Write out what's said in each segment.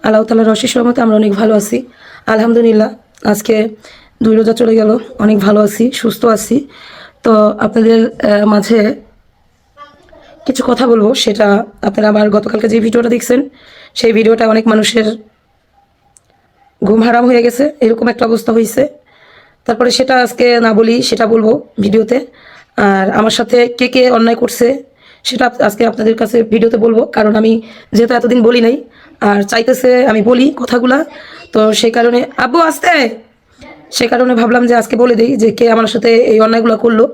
আল্লাহ তাআলার অশেষ রহমতে আমরা অনেক ভালো আছি আলহামদুলিল্লাহ। আজকে 2 রোজা চলে গেল, অনেক ভালো আছি, সুস্থ আছি। তো আপনাদের মাঝে কিছু কথা বলবো, সেটা আপনারা আমার গতকালকে যে ভিডিওটা দেখছেন সেই ভিডিওটা অনেক মানুষের ঘুম হারাম হয়ে গেছে, এরকম একটা অবস্থা হয়েছে। তারপরে সেটা আজকে না বলি, সেটা বলবো ভিডিওতে। আর আমার সাথে কে কে অন্যায় করছে সেটা আজকে আপনাদের কাছে ভিডিওতে বলবো, কারণ আমি যেহেতু এতদিন বলি নাই আর চাইতেছে আমি বলি কথাগুলা। তো সেই কারণে আব্বু আসতে, সে কারণে ভাবলাম যে আজকে বলে দিই যে কে আমার সাথে এই অন্যায়গুলো করলো।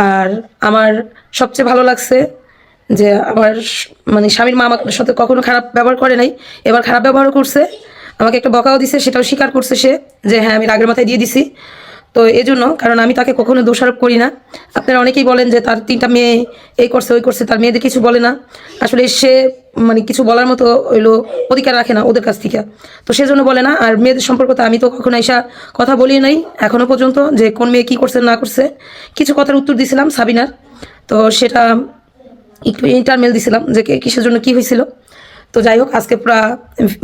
আর আমার সবচেয়ে ভালো লাগছে যে আমার মানে স্বামীর মা আমার সাথে কখনো খারাপ ব্যবহার করে নাই, এবার খারাপ ব্যবহারও করছে, আমাকে একটা বকাও দিছে, সেটাও স্বীকার করছে সে যে হ্যাঁ আমি রাগের মাথায় দিয়ে দিছি। তো এই জন্য, কারণ আমি তাকে কখনো দোষারোপ করি না। আপনারা অনেকেই বলেন যে তার 3টা মেয়ে এই করছে ওই করছে, তার মেয়েদের কিছু বলে না। আসলে সে মানে কিছু বলার মতো হইলো অধিকার রাখে না ওদের কাছ থেকে, তো সেজন্য বলে না। আর মেয়েদের সম্পর্কে আমি তো কখনো এসা কথা বলি নাই এখনো পর্যন্ত, যে কোন মেয়ে কী করছে না করছে। কিছু কথার উত্তর দিছিলাম সাবিনার, তো সেটা একটু ইন্টারমেল দিছিলাম যে কিসের জন্য কী হয়েছিল। তো যাই হোক, আজকে পুরো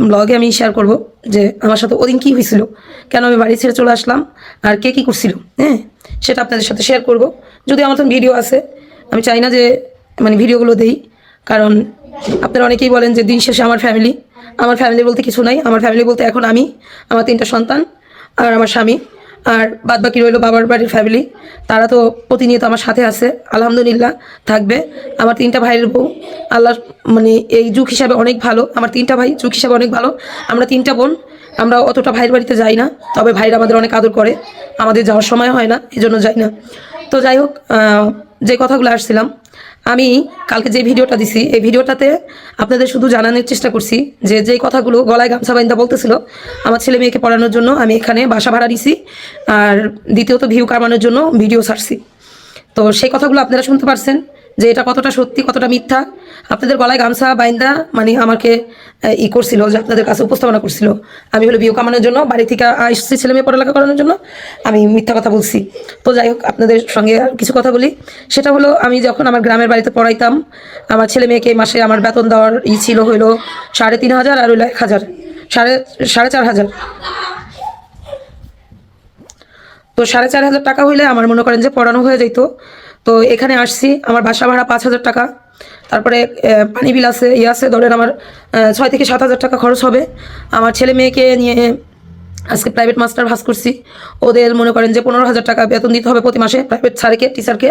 ব্লগে আমি শেয়ার করব যে আমার সাথে ওদিন কী হয়েছিল, কেন আমি বাড়ি ছেড়ে চলে আসলাম, আর কে কী করছিল, হ্যাঁ সেটা আপনাদের সাথে শেয়ার করব। যদি আমার তো ভিডিও আছে, আমি চাই না যে মানে ভিডিওগুলো দেই, কারণ আপনারা অনেকেই বলেন যে দিন শেষে আমার ফ্যামিলি বলতে কিছু নাই। আমার ফ্যামিলি বলতে এখন আমি, আমার 3টা সন্তান আর আমার স্বামী, আর বাদ বাকি রইলো বাবার বাড়ির ফ্যামিলি। তারা তো প্রতিনিয়ত আমার সাথে আছে, আলহামদুলিল্লাহ থাকবে। আমার 3টা ভাইয়ের বউ আল্লাহ মানে এই যুগ হিসাবে অনেক ভালো, আমার 3টা ভাই যুগ হিসাবে অনেক ভালো। আমরা 3টা বোন, আমরা অতটা ভাইয়ের বাড়িতে যাই না, তবে ভাইরা আমাদের অনেক আদর করে, আমাদের যাওয়ার সময় হয় না, এজন্য যাই না। তো যাই হোক, যে কথাগুলো আসছিলাম, আমি কালকে যে ভিডিওটা দিছি এই ভিডিওটাতে আপনাদের শুধু জানানোর চেষ্টা করছি যে যেই কথাগুলো গলায় গামছা বাইন্দা বলতেছিল আমার ছেলে মেয়েকে পড়ানোর জন্য আমি এখানে বাসা ভাড়া দিছি, আর দ্বিতীয়ত ভিউ কামানোর জন্য ভিডিও ছাড়ছি। তো সেই কথাগুলো আপনারা শুনতে পারছেন যে এটা কতটা সত্যি কতটা মিথ্যা। আপনাদের গলায় গামছা বাইন্দা মানে আমাকে করছিল, যে আপনাদের কাছে উপস্থাপনা করছিল আমি হলো ভিউ কামানোর জন্য বাড়ি থেকে আসছি ছেলে মেয়ে পড়ালেখা করানোর জন্য, আমি মিথ্যা কথা বলছি। তো যাই হোক, আপনাদের সঙ্গে আর কিছু কথা বলি। সেটা হলো, আমি যখন আমার গ্রামের বাড়িতে পড়াইতাম, আমার ছেলে মেয়েকে মাসে আমার বেতন দেওয়ার ছিল হইলো 3,500 আর হইলো 1,000, 4,500। তো 4,500 টাকা হইলে আমার মনে করেন যে পড়ানো হয়ে যেত। তো এখানে আসছি, আমার বাসা ভাড়া 5,000 টাকা, তারপরে পানি বিল আছে, আছে ধরেন আমার 6 থেকে 7,000 টাকা খরচ হবে। আমার ছেলে মেয়েকে নিয়ে আজকে প্রাইভেট মাস্টার ভাস করছি, ওদের মনে করেন যে 15,000 টাকা বেতন দিতে হবে প্রতি মাসে প্রাইভেট স্যারকে টিচারকে।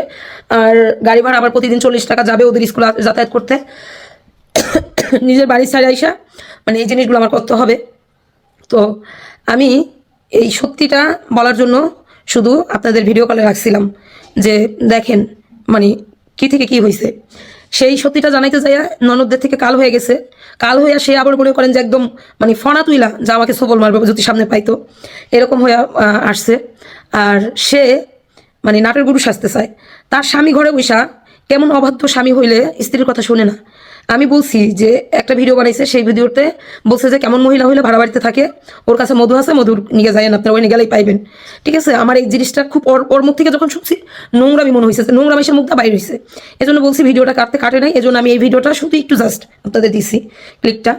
আর গাড়ি ভাড়া আমার প্রতিদিন 40 টাকা যাবে ওদের স্কুলে যাতায়াত করতে। নিজের বাড়ির সাইডে আইসা মানে এই জিনিসগুলো আমার করতে হবে। তো আমি এই সত্যিটা বলার জন্য শুধু আপনাদের ভিডিও কলে রাখছিলাম যে দেখেন মানে কি থেকে কি হয়েছে। সেই সত্যিটা জানাইতে যাইয়া ননদদের থেকে কাল হয়ে গেছে, কাল হইয়া সে আবার মনে করেন যে একদম মানে ফনা তুইলা যা আমাকে সবল মারবে যদি সামনে পাইতো, এরকম হয়ে আসছে। আর সে মানে নাটের গুরু সাজতে চায়। তার স্বামী ঘরে বসা কেমন অবাধ্য স্বামী হইলে স্ত্রীর কথা শুনে না। আমি বলছি যে একটা ভিডিও বানাইছে, সেই ভিডিওতে বলছে যে কেমন মহিলা হইলে ভাড়া বাড়িতে থাকে, ওর কাছে মধু আছে, মধুর নিয়ে যায় না, আপনার ওই নিয়ে গেলেই পাইবেন। ঠিক আছে, আমার এই জিনিসটা খুব ওর মুখ থেকে যখন শুনছি নোংরামি মনে হয়েছে, নোংরা মিশের মুখটা বাইরে হয়েছে। এজন্য বলছি ভিডিওটা কাটে নাই, এজন্য আমি এই ভিডিওটা শুধু একটু জাস্ট আপনাদের দিছি ক্লিকটা।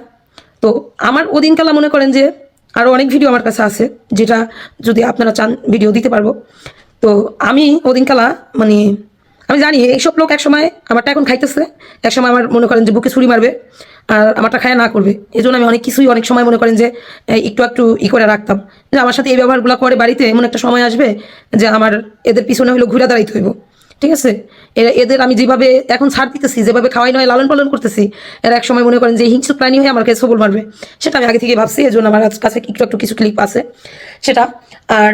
তো আমার ওদিনকালা মনে করেন যে আরও অনেক ভিডিও আমার কাছে আছে, যেটা যদি আপনারা চান ভিডিও দিতে পারবো। তো আমি ওদিনকালা মানে আমি জানি এইসব লোক একসময় আমারটা এখন খাইতেছে, একসময় আমার মনে করেন যে বুকে ছুরি মারবে আর আমারটা খায় না করবে। এই জন্য আমি অনেক কিছুই অনেক সময় মনে করেন যে একটু একটু করে রাখতাম, যে আমার সাথে এই ব্যবহারগুলো করে বাড়িতে এমন একটা সময় আসবে যে আমার এদের পিছনে হইলো ঘুরে দাঁড়াইতে হইব। ঠিক আছে, এদের আমি যেভাবে এখন ছাড় দিতেছি, যেভাবে খাওয়াই নয় লালন পালন করতেছি, এরা এক সময় মনে করেন যে হিংস্র প্রাণী হয়ে আমার কাছে সবল মারবে, সেটা আমি আগে থেকে ভাবছি। এই জন্য আমার কাছে একটু একটু কিছু ক্লিপ আছে সেটা। আর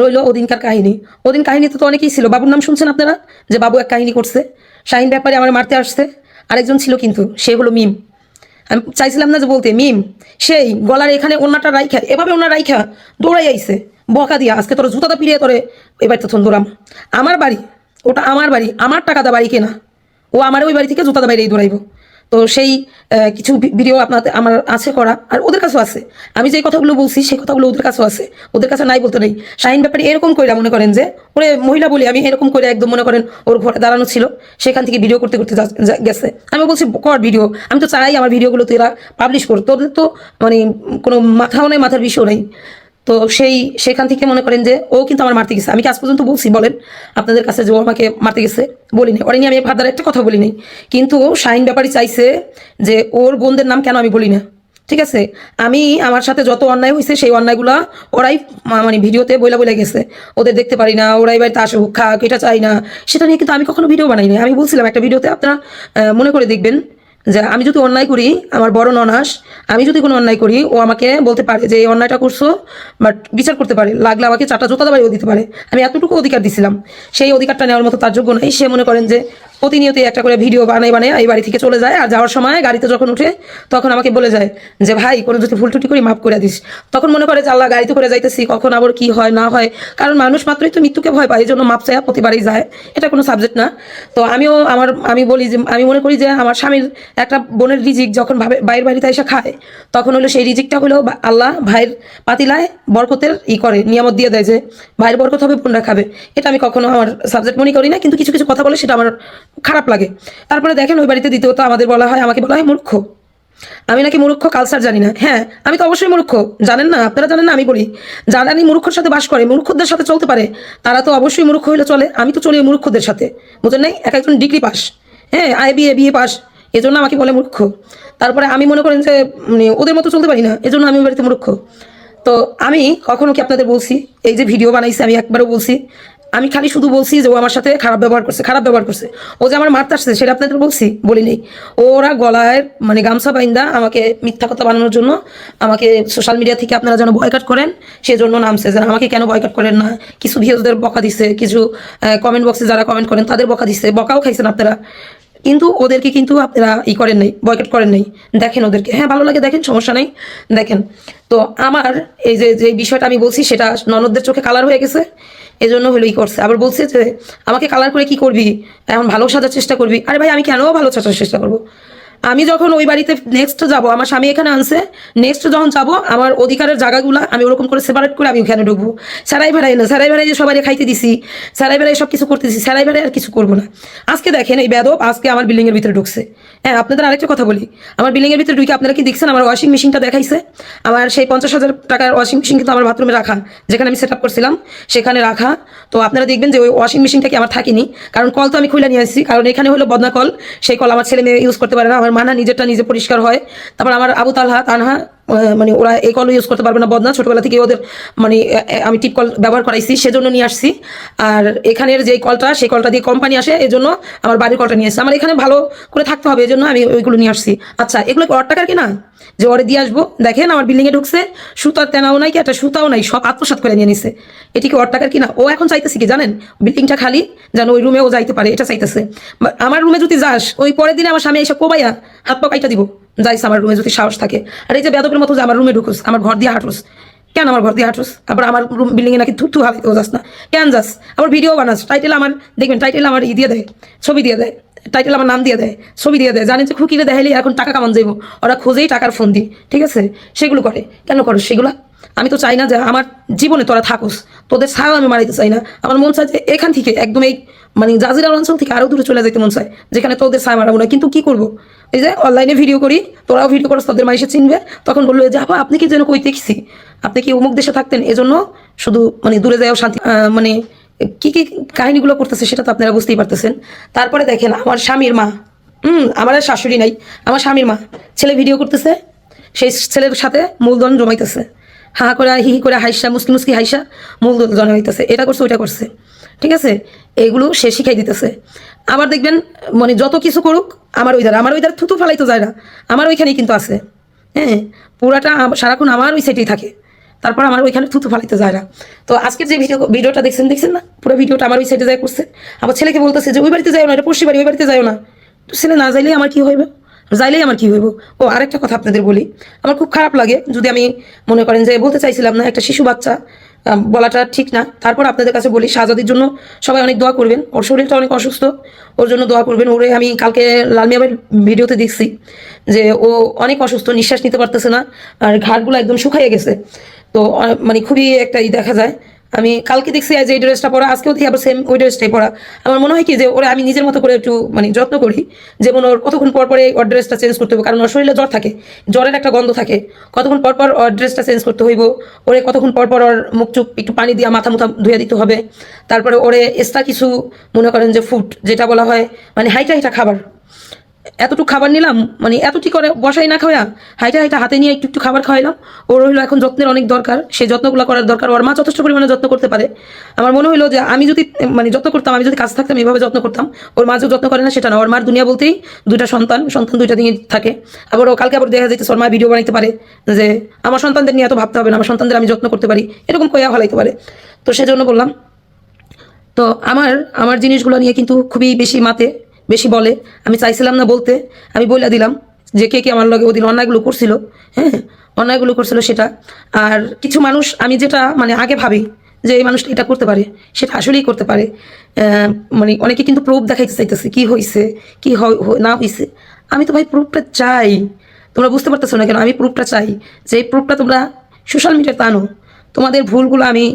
রইল ওদিনকার কাহিনী। ওদিন কাহিনীতে তো অনেকেই ছিল, বাবুর নাম শুনছেন আপনারা, যে বাবু এক কাহিনী করছে, শাহিন ব্যাপারে আমার মারতে আসছে। আরেকজন ছিল কিন্তু সে হলো মিম, আমি চাইছিলাম না যে বলতে মিম, সেই গলার এখানে ওনাটা রাইখা এভাবে ওনার রাইখা দৌড়াই আইছে বকা দিয়া, আজকে তোর জুতাটা পিড়িয়ে তোরে এবার তো দৌড়াম। আমার বাড়ি ওটা, আমার বাড়ি, আমার টাকা দা বাড়ি কেনা, ও আমার ওই বাড়ি থেকে জুতাটা বাইরেই দৌড়াইব। তো সেই কিছু ভিডিও আপনাদের আমার আছে করা, আর ওদের কাছেও আছে। আমি যে কথাগুলো বলছি সেই কথাগুলো ওদের কাছেও আছে, ওদের কাছে নাই বলতে নেই। শাহিন ব্যাপারে এরকম করে মনে করেন যে ওরে মহিলা বলি আমি, এরকম করে একদম মনে করেন ওর ঘরে দাঁড়ানো ছিল, সেখান থেকে ভিডিও করতে করতে গেছে। আমি বলছি কর ভিডিও, আমি তো চাই আমার ভিডিওগুলো তো এরা পাবলিশ করো, তোদের তো মানে কোনো মাথাও নেই, মাথার বিষয় নেই। তো সেখান থেকে মনে করেন যে ও কিন্তু আমার মারতে গেছে। আমি কি আজ পর্যন্ত বলছি বলেন আপনাদের কাছে যে ও আমাকে মারতে গেছে? বলিনি, ওরা নিয়ে আমি ফার্দার একটা কথা বলিনি। কিন্তু শাহিন ব্যাপারী চাইছে যে ওর বোনদের নাম কেন আমি বলি না, ঠিক আছে? আমি আমার সাথে যত অন্যায় হয়েছে সেই অন্যায়গুলা ওরাই মানে ভিডিওতে বইলা বইলা গেছে, ওদের দেখতে পারি না, ওরাই বাড়িতে আসুক খাক, এটা চাই না, সেটা নিয়ে কিন্তু আমি কখনো ভিডিও বানাই না। আমি বলছিলাম একটা ভিডিওতে, আপনারা মনে করে দেখবেন যে আমি যদি অন্যায় করি, আমার বড় ননাস, আমি যদি কোনো অন্যায় করি, ও আমাকে বলতে পারে যে এই অন্যায়টা করছো, বাট বিচার করতে পারে, লাগলে আমাকে চারটা জোতা দাবাড়িও দিতে পারে। আমি এতটুকু অধিকার দিছিলাম, সেই অধিকারটা নেওয়ার মতো তার যোগ্য নাই। সে মনে করেন যে প্রতিনিয়ত একটা করে ভিডিও বানাই বানাই এই বাড়ি থেকে চলে যায়, আর যাওয়ার সময় গাড়িতে যখন উঠে তখন আমাকে বলে যায় যে ভাই কোনো যদি ভুল টুটি করি মাফ করে দিস। তখন মনে করে যে আল্লাহ গাড়িতে করে যাইতেছি, কখন আবার কি হয় না হয়, কারণ মানুষ মাত্রই তো মৃত্যুকে ভয় পায়, এই জন্য মাপ চাইয়া প্রতিবারই যায়, এটা কোনো সাবজেক্ট না। তো আমি বলি যে আমি মনে করি যে আমার স্বামীর একটা বোনের রিজিক যখন বাইরের বাড়িতে এসে খায়, তখন হলো সেই রিজিকটা হলো আল্লাহ ভাইয়ের পাতিলায় বরকতের করে নিয়ামত দিয়ে দেয় যে ভাইয়ের বরকত হবে, বোনরা খাবে। এটা আমি কখনো আমার সাবজেক্ট মনে করি না, কিন্তু কিছু কিছু কথা বলে সেটা আমার খারাপ লাগে। তারপরে দেখেন ওই বাড়িতে দ্বিতীয়ত আমাকে বলা হয় মূর্খ। আমি নাকি মূর্খ, কালচার জানি না। হ্যাঁ, আমি তো অবশ্যই মূর্খ, জানেন না? আপনারা জানেন না? আমি বলি যারা মূর্খর সাথে বাস করে, মূর্খদের সাথে চলতে পারে, তারা তো অবশ্যই মূর্খ হইলে চলে। আমি তো চলি মূর্খদের সাথে, বুঝেন নাই? এক একজন ডিগ্রি পাস, হ্যাঁ, বিএ পাস, এজন্য আমাকে বলে মূর্খ। তারপরে আমি মনে করেন যে ওদের মতো চলতে পারি না, এজন্য আমি ওই বাড়িতে মূর্খ। তো আমি কখনো কি আপনাদের বলছি এই যে ভিডিও বানাইছি, আমি একবারও বলছি আমি খালি শুধু বলছি যে ও আমার সাথে খারাপ ব্যবহার করছে, ও যে আমার মারতে আসছে সেটা আপনাদের বলি নেই। ওরা গলায় মানে গামছা বাইন্দা আমাকে মিথ্যা কথা বানানোর জন্য আমাকে সোশ্যাল মিডিয়া থেকে আপনারা যেন বয়কট করেন সেজন্য নামছে। যে আমাকে কেন বয়কট করেন না, কিছু ভিউজদের বকা দিছে, কিছু কমেন্ট বক্সে যারা কমেন্ট করেন তাদের বকা দিছে, বকাও খাইছেন আপনারা, কিন্তু ওদেরকে কিন্তু আপনারা করেন নাই, বয়কট করেন নাই। দেখেন ওদেরকে, হ্যাঁ ভালো লাগে দেখেন, সমস্যা নাই, দেখেন। তো আমার এই যে বিষয়টা আমি বলছি সেটা ননদদের চোখে কালার হয়ে গেছে, এজন্য হলো করছে। আবার বলছে যে আমাকে কালার করে কি করবি, এখন ভালো সাজার চেষ্টা করবি। আরে ভাই, আমি কেন ভালো সাজার চেষ্টা করবো? আমি যখন ওই বাড়িতে নেক্সট যাব, আমার স্বামী এখানে আনছে, নেক্সট যখন যাব আমার অধিকারের জায়গাগুলো আমি ওরকম করে সেপারেট করে আমি ওখানে ঢুকবো। সারাই ভাড়াই না, সারাই ভাড়াই যে সবাই খাইতে দিছি, সারাই ভাড়াই সব কিছু করতেছি, সারাই ভাড়াই আর কিছু করবো না। আজকে দেখেন এই বেদব আজকে আমার বিল্ডিং এর ভিতরে ঢুকছে। হ্যাঁ, আপনাদের আরেকটা কথা বলি, আমার বিল্ডিং এর ভিতরে ঢুকে আপনারা কি দেখছেন? আমার ওয়াশিং মেশিনটা দেখাইছে, আমার সেই 50,000 টাকার ওয়াশিং মেশিন কিন্তু আমার বাথরুমে রাখা, যেখানে আমি সেট আপ করছিলাম সেখানে রাখা। তো আপনারা দেখবেন যে ওই ওয়াশিং মেশিনটা কি আমার থাকিনি, কারণ কল তো আমি খুলে নিয়ে আসছি, কারণ এখানে হলো বদনা কল, সেই কল আমার ছেলে মেয়ে ইউজ করতে পারে না, আমার মানা নিজেরটা নিজে পরিষ্কার হয়। তারপর আমার আবু তালহা তানহা মানে ওরা এই কল ইউজ করতে পারবে না, বদনা, ছোটবেলা থেকে ওদের মানে আমি টিপ কল ব্যবহার করাইছি, সেজন্য নিয়ে আসছি। আর এখানের যে কলটা, সেই কলটা দিয়ে কোম্পানি আসে, এই জন্য আমার বাড়ির কলটা নিয়ে আসছি। আমার এখানে ভালো করে থাকতে হবে, এই জন্য আমি ওইগুলো নিয়ে আসছি। আচ্ছা, এগুলো ওর টাকার কিনা যে ওরে দিয়ে আসবো? দেখেন আমার বিল্ডিংয়ে ঢুকছে, সুতার তেনাও নাই, কি একটা সুতাও নাই, সব আত্মসাৎ করে নিয়ে নিছে। এটি কি ওর টাকার কিনা? ও এখন চাইতেছে কি জানেন? বিল্ডিংটা খালি যেন ওই রুমে ও যাইতে পারে, এটা চাইতেছে। আমার রুমে যদি যাস, ওই পরের দিনে আমার স্বামী এসে কোবাইয়া হাত পা কাইটা দিব, যাইস আমার রুমে যদি সাহস থাকে। আর এই যে বেদবের মতো যে আমার রুমে ঢুকুস, আমার ঘর দিয়ে হাঁটুস, কেন আমার ঘর দিয়ে হাঁটুস? আবার আমার রুম বিল্ডিংয়ে নাকি থুতু হাঁটাইতেও যাস না, কেন যাস? আবার ভিডিও বানাস, টাইটেল আমার দেখবেন, টাইটেল আমার দিয়ে দেয়, ছবি দিয়ে দেয়, টাইটেল আমার নাম দিয়ে দেয়, ছবি দিয়ে দেয়, জানেন যে খুকিরে দেখাইলে এখন টাকা কামান যাইব, ওরা খোঁজেই টাকার ফোন দিই, ঠিক আছে? সেগুলো করে কেন করো সেগুলো? আমি তো চাই না যে আমার জীবনে তোরা থাকুস, তোদের ছায়াও আমি মারাইতে চাই না। আমার মন চায় যে এখান থেকে একদম এই মানে জাজিরার অঞ্চল থেকে আরও দূরে চলে যেতে মন চায়, যেখানে তোদের ছায়া মারাবো না। কিন্তু কি করবো, এই যে অনলাইনে ভিডিও করি, তোরাও ভিডিও করো, তোদের মাইসে চিনবে, তখন বললো যে আপা আপনি কি যেন কই দেখছি, আপনি কি অমুক দেশে থাকতেন, এজন্য শুধু মানে দূরে যাও শান্তি, মানে কি কি কাহিনীগুলো করতেছে সেটা তো আপনারা বুঝতেই পারতেছেন। তারপরে দেখেন আমার স্বামীর মা, আমার আর শাশুড়ি নাই, আমার স্বামীর মা, ছেলে ভিডিও করতেছে, সেই ছেলের সাথে মূলধন জমাইতেছে, হা করে হি করে হাইসা মুসকি মুসকি হাইসা মূলধন জমাইতেছে, এটা করছে ওইটা করছে, ঠিক আছে? এগুলো সে শিখাই দিতেছে। আবার দেখবেন মানে যত কিছু করুক আমার ওই ধারে থুতু ফেলাই তো যায় না, আমার ওইখানেই কিন্তু আছে। হ্যাঁ, পুরাটা সারাক্ষণ আমার ওই সাইডেই থাকে, তারপর আমার ওইখানে থুতু ফালাইতে যায় না। তো আজকের যে ভিডিওটা দেখছেন না, পুরো ভিডিওটা আমার ওই সাইডে যায় করছে। আমার ছেলেকে বলতেছে যে ওই বাড়িতে যাও না, এটা পড়শি বাড়ি, ওই বাড়িতে যাও না। তো ছেলে না যাইলেই আমার কি হইবে, যাইলেই আমার কি হইব? ও আরেকটা কথা আপনাদের বলি, আমার খুব খারাপ লাগে যদি আমি মনে করেন যে বলতে চাইছিলাম না, একটা শিশু বাচ্চা বলাটা ঠিক না। তারপর আপনাদের কাছে বলি, শাহজাদির জন্য সবাই অনেক দোয়া করবেন। ওর শরীরটা অনেক অসুস্থ, ওর জন্য দোয়া করবেন। ওরে আমি কালকে লাল মিয়া ভাইয়ের ভিডিওতে দেখছি যে ও অনেক অসুস্থ, নিঃশ্বাস নিতে পারতেছে না, আর ঘাড়গুলো একদম শুকাইয়ে গেছে। তো মানে খুবই একটা দেখা যায়। আমি কালকে দেখছি যে এই ড্রেসটা পরা, আজকেও দেখি আবার সেম ওই ড্রেসটাই পরা। আমার মনে হয় কি যে ওরা আমি নিজের মতো করে একটু মানে যত্ন করি, যেমন ওর কতক্ষণ পর পরে ওর ড্রেসটা চেঞ্জ করতে হবে, কারণ ওর শরীরে জ্বর থাকে, জ্বরের একটা গন্ধ থাকে, কতক্ষণ পর পর ওর ড্রেসটা চেঞ্জ করতে হইব। ওরে কতক্ষণ পর পর ওর মুখ চুপ একটু পানি দিয়ে মাথা মুথা ধুয়ে দিতে হবে। তারপরে ওরে এক্সট্রা কিছু মনে করেন যে ফুড যেটা বলা হয় মানে হাইটা হাইটা খাবার, এতটুকু খাবার নিলাম, মানে এতটি করে বসাই না খাওয়া, হাইটা হাইটা হাতে নিয়ে একটু একটু খাবার খাওয়াইলাম। ওর হইলো এখন যত্নের অনেক দরকার, সেই যত্নগুলো করার দরকার। ওর মা যথেষ্ট পরিমাণে যত্ন করতে পারে। আমার মনে হলো যে আমি যদি মানে যত্ন করতাম, আমি যদি কাজ থাকতাম এভাবে যত্ন করতাম। ওর মা যে যত্ন করে না সেটা না, ওর মার দুনিয়া বলতেই দুইটা সন্তান, সন্তান দুইটা দিকে থাকে। আবার ও কালকে আবার দেখা যাইতেছে ওর মা ভিডিও বানাইতে পারে যে আমার সন্তানদের নিয়ে এত ভাবতে হবে না, আমার সন্তানদের আমি যত্ন করতে পারি, এরকম কইয়া ভালাইতে পারে। তো সেজন্য বললাম। তো আমার আমার জিনিসগুলো নিয়ে কিন্তু খুবই বেশি মাতে, বেশি বলে। আমি চাইছিলাম না বলতে, আমি বলে দিলাম যে কে কে আমার লগে ওদিন অন্যায়গুলো করছিল। হ্যাঁ, অন্যায়গুলো করছিল সেটা। আর কিছু মানুষ আমি যেটা মানে আগে ভাবি যে এই মানুষটা এটা করতে পারে, সেটা আসলেই করতে পারে। মানে অনেকে কিন্তু প্রুফ দেখাইতে চাইতেছে কি হয়েছে, কি না হয়েছে। আমি তো ভাই প্রুফটা চাই, তোমরা বুঝতে পারতেছো না কেন আমি প্রুফটা চাই, যে এই প্রুফটা তোমরা সোশ্যাল মিডিয়াতে আনো। তোমাদের ভুলগুলো আমি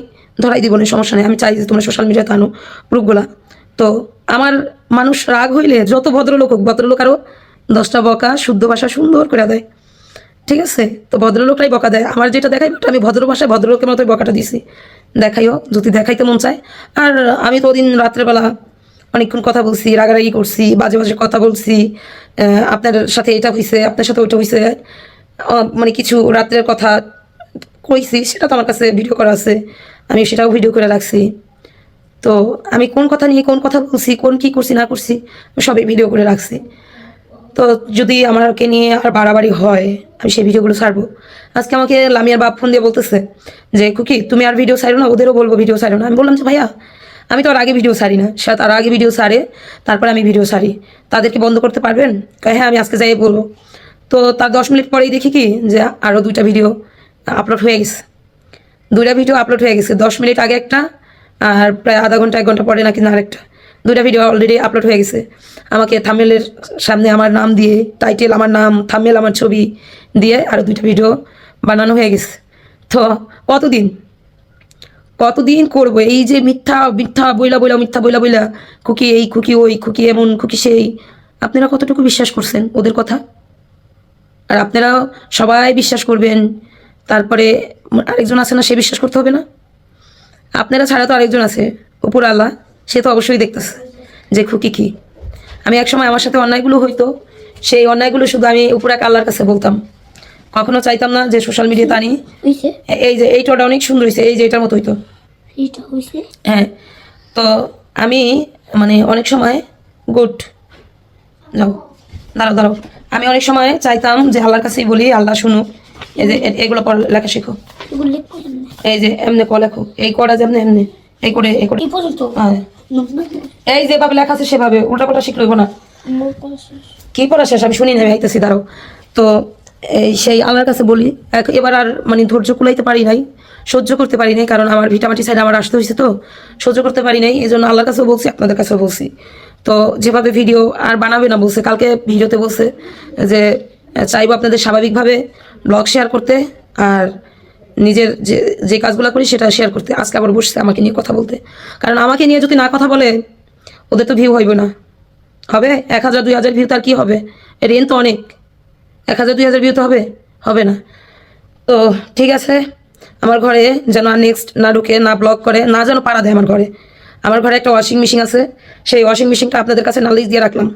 ধরাই দিব না, সমস্যা নেই। আমি চাই যে তোমরা সোশ্যাল মিডিয়াতে আনো প্রুফগুলা। তো আমার মানুষ রাগ হইলে যত ভদ্রলোক হোক, ভদ্রলোক আরও 10টা বকা শুদ্ধ ভাষা সুন্দর করে দেয়, ঠিক আছে? তো ভদ্রলোকরাই বকা দেয়। আমার যেটা দেখাই আমি ভদ্র ভাষায় ভদ্রলোকের মতোই বকাটা দিছি, দেখাইও যদি দেখাইতে মন চায়। আর আমি তো ওদিন রাত্রেবেলা অনেকক্ষণ কথা বলছি, রাগারাগি করছি, বাজে বাজে কথা বলছি। আপনার সাথে এটা হয়েছে, আপনার সাথে ওইটা হয়েছে, মানে কিছু রাত্রের কথা কইছি, সেটা তো আমার কাছে ভিডিও করা আছে, আমি সেটাও ভিডিও করে রাখছি। তো আমি কোন কথা নিয়ে কোন কথা বলছি, কোন কি করছি না করছি, সবই ভিডিও করে রাখছি। তো যদি আমাকে নিয়ে আর বাড়াবাড়ি হয় আমি সেই ভিডিওগুলো ছাড়বো। আজকে আমাকে লামিয়ার বাপ ফোন দিয়ে বলতেছে যে খুকি তুমি আর ভিডিও ছাড়ো না, ওদেরও বলবো ভিডিও ছাড়ো না। আমি বললাম যে ভাইয়া আমি তো আর আগে ভিডিও ছাড়ি না, সে তার আগে ভিডিও ছাড়ে, তারপরে আমি ভিডিও ছাড়ি, তাদেরকে বন্ধ করতে পারবেন? হ্যাঁ আমি আজকে যাই বলবো। তো তার 10 মিনিট পরেই দেখি কি যে আরও 2টা ভিডিও আপলোড হয়ে গেছে। 2টা ভিডিও আপলোড হয়ে গেছে, 10 মিনিট আগে একটা, আর প্রায় আধা ঘন্টা 1 ঘন্টা পরে নাকি আরেকটা। 2টা ভিডিও অলরেডি আপলোড হয়ে গেছে। আমাকে থাম্বনেলের সামনে আমার নাম দিয়ে, টাইটেল আমার নাম, থাম্বনেল আমার ছবি দিয়ে আরও 2টা ভিডিও বানানো হয়ে গেছে। তো কতদিন কতদিন করবো এই যে মিথ্যা মিথ্যা বইলা বইলা, মিথ্যা বইলা বইলা, খুকি এই খুকি ওই, খুকি এমন খুকি সেই। আপনারা কতটুকু বিশ্বাস করছেন ওদের কথা? আর আপনারাও সবাই বিশ্বাস করবেন, তারপরে আরেকজন আছে না, সে বিশ্বাস করতে হবে না? আপনারা ছাড়া তো আরেকজন আছে, উপর আল্লাহ, সে তো অবশ্যই দেখতেছে যে খুকি কি। আমি একসময় আমার সাথে অন্যায়গুলো হইতো, সেই অন্যায়গুলো শুধু আমি উপর এক আল্লাহর কাছে বলতাম, কখনো চাইতাম না যে সোশ্যাল মিডিয়াতে আনি। এই যে এইটা অনেক সুন্দর হয়েছে, এই যে এটার মতো হইতো। হ্যাঁ, তো আমি মানে অনেক সময় গুড যাও দাঁড়াও দাঁড়াও, আমি অনেক সময় চাইতাম যে আল্লাহর কাছেই বলি আল্লাহ শুনুক। এই যে এগুলো পড়া লেখা শিখো, এই যে এমনি ক লেখো, এই কটা যে এমনি এমনি এই করে এই করে, হ্যাঁ এই যেভাবে লেখা আছে সেভাবে, উল্টাপাল্টা শিখলে হইব না। কি পড়া শেষ আমি শুনি না, আমি আইতেছি দাঁড়াও। তো এই সেই আল্লাহর কাছে বলি। এবার আর মানে ধৈর্য কুলাইতে পারি নাই, সহ্য করতে পারি নাই, কারণ আমার ভিটামাটি সাইড আমার আসতে হয়েছে, তো সহ্য করতে পারি নাই। এই জন্য আল্লাহর কাছেও বলছি, আপনাদের কাছেও বলছি। তো যেভাবে ভিডিও আর বানাবে না বলছে, কালকে ভিডিওতে বলছে যে চাইবো আপনাদের স্বাভাবিকভাবে ব্লগ শেয়ার করতে, আর নিজের যে যে কাজগুলো করি সেটা শেয়ার করতে। আজকে আবার বসছে আমাকে নিয়ে কথা বলতে, কারণ আমাকে নিয়ে যদি না কথা বলে ওদের তো ভিউ হইবে না। হবে 1000 2000 ভিউ, তার কি হবে? রেন তো অনেক, 1000 2000 ভিউ তো হবে, হবে না। তো ঠিক আছে, আমার ঘরে যেন আর নেক্সট না ঢুকে, না ব্লগ করে, না যেন পাড়া দেয় আমার ঘরে। আমার ঘরে একটা ওয়াশিং মেশিন আছে, সেই ওয়াশিং মেশিনটা আপনাদের কাছে নালিশ দিয়ে রাখলাম।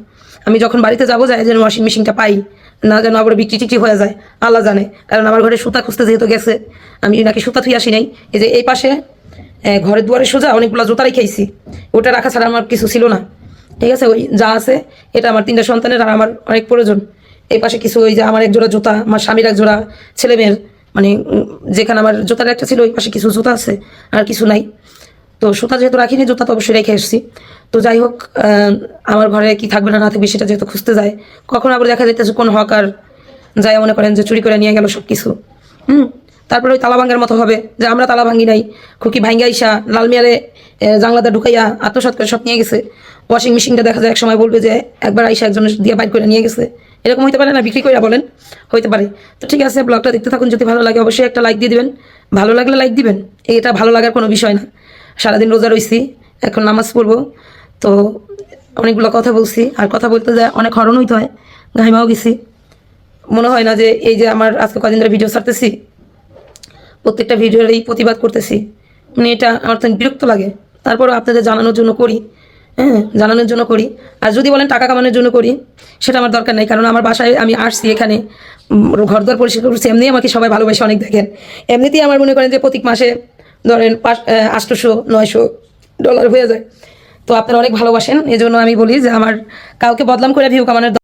আমি যখন বাড়িতে যাবো যাই যেন ওয়াশিং মেশিনটা পাই, না যেন আবার বিক্রি টিক্রি হয়ে যায়, আল্লাহ জানে। কারণ আমার ঘরে সুতা খুঁজতে যেহেতু গেছে, আমি নাকি সুতা থুই আসি নাই। এই যে এই পাশে ঘরের দুয়ারে সোজা অনেকগুলো জুতা রেখেছি, ওটা রাখা ছাড়া আমার কিছু ছিল না, ঠিক আছে? ওই যা আছে এটা আমার 3টা সন্তানের আর আমার অনেক প্রয়োজন। এই পাশে কিছু ওই যে আমার এক জোড়া জুতা, আমার স্বামীর এক জোড়া, ছেলে মেয়ের, মানে যেখানে আমার জুতার একটা ছিল ওই পাশে কিছু জুতা আছে, আর কিছু নাই। তো সুতা যেহেতু রাখিনি, জুতা তো অবশ্যই রেখে এসেছি। তো যাই হোক, আমার ঘরে কি থাকবে না না থাকবে সেটা যেহেতু খুঁজতে যায়, কখন আবার দেখা যাইতেছে কোন হকার যায় মনে করেন যে চুরি করে নিয়ে গেল সব কিছু। তারপরে ওই তালা ভাঙ্গার মতো হবে যে আমরা তালা ভাঙ্গি নাই, খুকি ভাঙ্গা ইসা লাল মিয়ারে জাংলাটা ঢুকাইয়া আত্মসাৎ করে সব নিয়ে গেছে। ওয়াশিং মেশিনটা দেখা যায় এক সময় বলবে যে একবার আইসা একজন দিয়ে বাইর করে নিয়ে গেছে, এরকম হইতে পারে না? বিক্রি করে বলেন, হইতে পারে। তো ঠিক আছে, ব্লগটা দেখতে থাকুন। যদি ভালো লাগে অবশ্যই একটা লাইক দিয়ে দিবেন, ভালো লাগলে লাইক দিবেন, এটা ভালো লাগার কোনো বিষয় না। সারাদিন রোজা রইছি, এখন নামাজ পড়বো, তো অনেকগুলো কথা বলছি, আর কথা বলতে যায় অনেক হরণ হইতে হয়, ঘাইমাও গেছি। মনে হয় না যে এই যে আমার আজকে কদিন ধরে ভিডিও ছাড়তেছি, প্রত্যেকটা ভিডিওর এই প্রতিবাদ করতেছি, মানে এটা আমার তো বিরক্ত লাগে। তারপরও আপনাদের জানানোর জন্য করি, হ্যাঁ, জানানোর জন্য করি। আর যদি বলেন টাকা কামানোর জন্য করি, সেটা আমার দরকার নেই, কারণ আমার বাসায় আমি আসছি, এখানে ঘরদোর পরিষ্কার করছি, এমনি আমাকে সবাই ভালোবাসে অনেক দেখেন। এমনিতেই আমার মনে করেন যে প্রত্যেক মাসে ধরেন 800-900 ডলার হয়ে যায়। তো আপনারা অনেক ভালোবাসেন, এই জন্য আমি বলি যে আমার কাউকে বদনাম করে ভিউ কামানোর